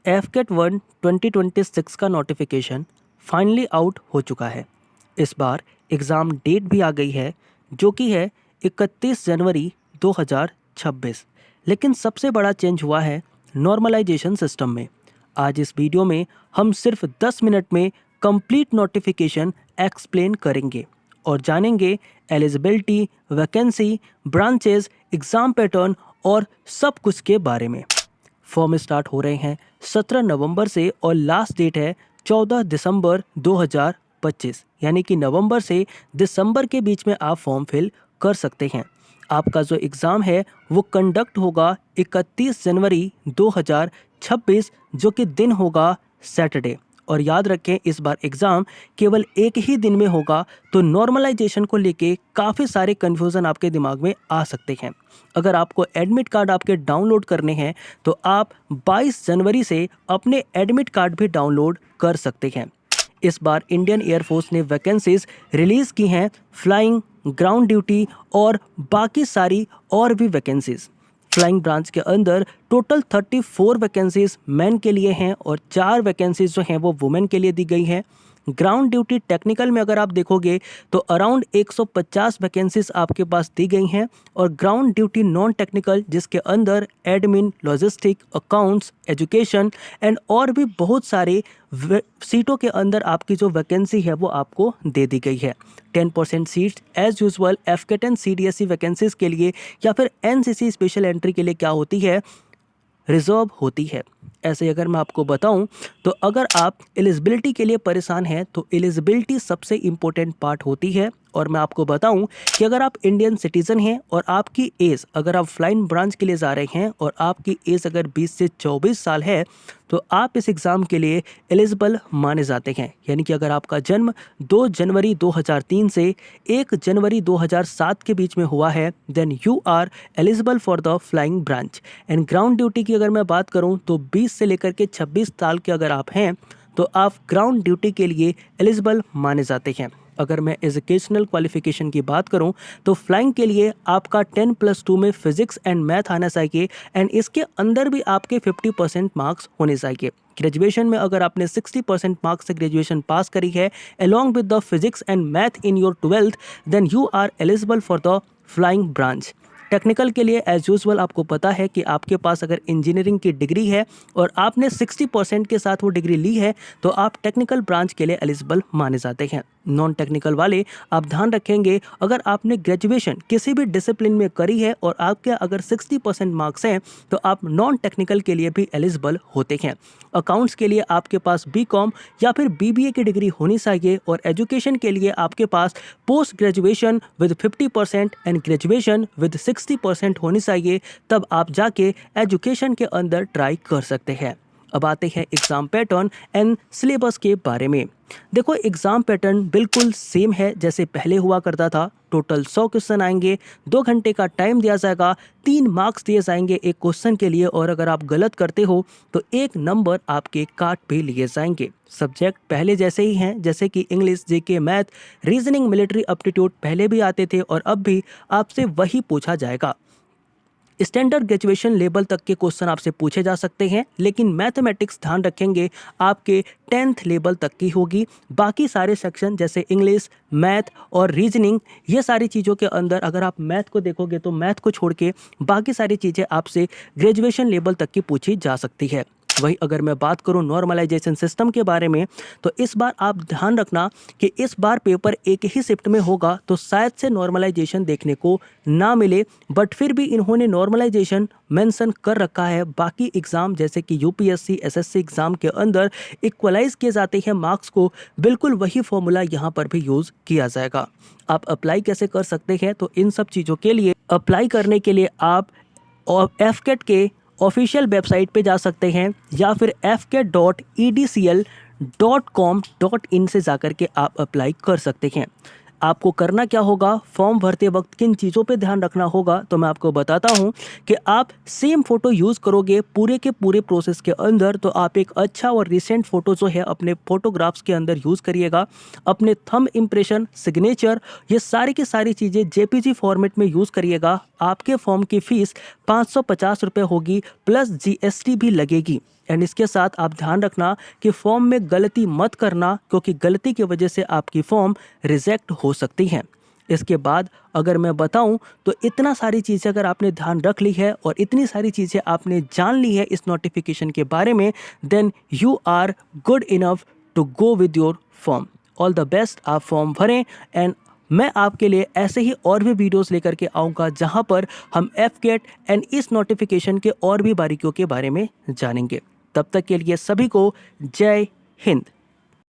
एफकेट 1 2026 का notification finally out हो चुका है। इस बार एग्ज़ाम डेट भी आ गई है जो कि है 31 जनवरी 2026। लेकिन सबसे बड़ा चेंज हुआ है नॉर्मलाइजेशन सिस्टम में। आज इस वीडियो में हम सिर्फ 10 मिनट में कंप्लीट नोटिफिकेशन एक्सप्लेन करेंगे और जानेंगे eligibility, vacancy, branches, exam pattern और सब कुछ के बारे में। फॉर्म स्टार्ट हो रहे हैं 17 नवंबर से और लास्ट डेट है 14 दिसंबर 2025, यानी कि नवंबर से दिसंबर के बीच में आप फॉर्म फिल कर सकते हैं। आपका जो एग्ज़ाम है वो कंडक्ट होगा 31 जनवरी 2026, जो कि दिन होगा सैटरडे। और याद रखें, इस बार एग्ज़ाम केवल एक ही दिन में होगा, तो नॉर्मलाइजेशन को लेके काफ़ी सारे कन्फ्यूज़न आपके दिमाग में आ सकते हैं। अगर आपको एडमिट कार्ड आपके डाउनलोड करने हैं तो आप 22 जनवरी से अपने एडमिट कार्ड भी डाउनलोड कर सकते हैं। इस बार इंडियन एयरफोर्स ने वैकेंसीज रिलीज़ की हैं, फ्लाइंग, ग्राउंड ड्यूटी और बाकी सारी और भी वैकेंसीज। फ्लाइंग ब्रांच के अंदर टोटल 34 वैकेंसीज मैन के लिए हैं और 4 वैकेंसीज जो हैं वो वुमेन के लिए दी गई हैं। ग्राउंड ड्यूटी टेक्निकल में अगर आप देखोगे तो अराउंड 150 वैकेंसीज आपके पास दी गई हैं, और ग्राउंड ड्यूटी नॉन टेक्निकल जिसके अंदर admin, logistic, accounts, education and और भी बहुत सारे सीटों के अंदर आपकी जो वैकेंसी है वो आपको दे दी गई है। 10% seats as usual AFCAT and CDSE vacancies के लिए या फिर एनसीसी स्पेशल एंट्री के लिए क्या होती है, रिजर्व होती है। ऐसे अगर मैं आपको बताऊं तो अगर आप एलिजिबिलिटी के लिए परेशान हैं तो एलिजिबिलिटी सबसे इम्पोर्टेंट पार्ट होती है। और मैं आपको बताऊं कि अगर आप इंडियन सिटीज़न हैं और आपकी एज, अगर आप फ्लाइंग ब्रांच के लिए जा रहे हैं और आपकी एज अगर 20 से 24 साल है तो आप इस एग्ज़ाम के लिए एलिजिबल माने जाते हैं। यानी कि अगर आपका जन्म 2 जनवरी 2003 से 1 जनवरी 2007 के बीच में हुआ है, then you are eligible for the flying branch. And ground duty की अगर मैं बात करूं तो 20 से लेकर के 26 साल के अगर आप हैं तो आप ग्राउंड ड्यूटी के लिए एलिजिबल माने जाते हैं। अगर मैं एजुकेशनल क्वालिफिकेशन की बात करूं तो फ्लाइंग के लिए आपका 10+2 में फिजिक्स एंड मैथ आना चाहिए, एंड इसके अंदर भी आपके 50% मार्क्स होने चाहिए। ग्रेजुएशन में अगर आपने 60% मार्क्स से ग्रेजुएशन पास करी है along with the physics and math in your 12th, then you are eligible for the flying branch. Technical के लिए एज यूजुअल आपको पता है कि आपके पास अगर इंजीनियरिंग की डिग्री है और आपने 60% के साथ वो डिग्री ली है तो आप टेक्निकल ब्रांच के लिए एलिजिबल माने जाते हैं। नॉन टेक्निकल वाले आप ध्यान रखेंगे, अगर आपने ग्रेजुएशन किसी भी डिसिप्लिन में करी है और आपके अगर 60% मार्क्स हैं तो आप नॉन टेक्निकल के लिए भी एलिजिबल होते हैं। अकाउंट्स के लिए आपके पास बीकॉम या फिर बीबीए की डिग्री होनी चाहिए, और एजुकेशन के लिए आपके पास post graduation with 50% and graduation with 60% होनी चाहिए, तब आप जाके एजुकेशन के अंदर ट्राई कर सकते हैं। अब आते हैं एग्ज़ाम पैटर्न एंड सिलेबस के बारे में। देखो, एग्ज़ाम पैटर्न बिल्कुल सेम है जैसे पहले हुआ करता था। टोटल 100 क्वेश्चन आएंगे, 2 घंटे का टाइम दिया जाएगा, 3 मार्क्स दिए जाएंगे एक क्वेश्चन के लिए, और अगर आप गलत करते हो तो 1 नंबर आपके काट पे लिए जाएंगे। सब्जेक्ट पहले जैसे ही हैं, जैसे कि English, GK, math, reasoning, military aptitude पहले भी आते थे और अब भी आपसे वही पूछा जाएगा। स्टैंडर्ड ग्रेजुएशन लेवल तक के क्वेश्चन आपसे पूछे जा सकते हैं, लेकिन मैथमेटिक्स ध्यान रखेंगे आपके 10th लेवल तक की होगी। बाकी सारे सेक्शन जैसे इंग्लिश, मैथ और रीजनिंग, ये सारी चीज़ों के अंदर अगर आप मैथ को देखोगे तो मैथ को छोड़ के बाकी सारी चीज़ें आपसे ग्रेजुएशन लेवल तक की पूछी जा सकती है। वही अगर मैं बात करूं नॉर्मलाइजेशन सिस्टम के बारे में तो इस बार आप ध्यान रखना कि इस बार पेपर एक ही शिफ्ट में होगा, तो शायद से नॉर्मलाइजेशन देखने को ना मिले, बट फिर भी इन्होंने नॉर्मलाइजेशन मेंशन कर रखा है। बाकी एग्ज़ाम जैसे कि यूपीएससी, एसएससी एग्ज़ाम के अंदर इक्वलाइज किए जाते हैं मार्क्स को, बिल्कुल वही फॉर्मूला यहाँ पर भी यूज़ किया जाएगा। आप अप्लाई कैसे कर सकते हैं, तो इन सब चीज़ों के लिए अप्लाई करने के लिए आप एफकेट के ऑफिशियल वेबसाइट पे जा सकते हैं या फिर fk.edcl.com.in से जाकर के आप अप्लाई कर सकते हैं। आपको करना क्या होगा, फॉर्म भरते वक्त किन चीज़ों पे ध्यान रखना होगा, तो मैं आपको बताता हूं कि आप सेम फ़ोटो यूज़ करोगे पूरे के पूरे प्रोसेस के अंदर, तो आप एक अच्छा और रिसेंट फ़ोटो जो है अपने फोटोग्राफ्स के अंदर यूज़ करिएगा। अपने थंब इम्प्रेशन, सिग्नेचर, ये सारी की सारी चीज़ें जेपीजी फॉर्मेट में यूज़ करिएगा। आपके फॉर्म की फ़ीस 550 रुपये होगी, प्लस जीएसटी भी लगेगी। एंड इसके साथ आप ध्यान रखना कि फॉर्म में गलती मत करना, क्योंकि गलती की वजह से आपकी फॉर्म रिजेक्ट हो सकती है। इसके बाद अगर मैं बताऊं तो इतना सारी चीज़ें अगर आपने ध्यान रख ली है और इतनी सारी चीज़ें आपने जान ली है इस नोटिफिकेशन के बारे में, then you are good enough to go with your form. All the best, आप फॉर्म भरें एंड मैं आपके लिए ऐसे ही और भी वीडियोस लेकर के आऊँगा जहां पर हम एफकेट एंड इस नोटिफिकेशन के और भी बारीकियों के बारे में जानेंगे। तब तक के लिए सभी को जय हिंद।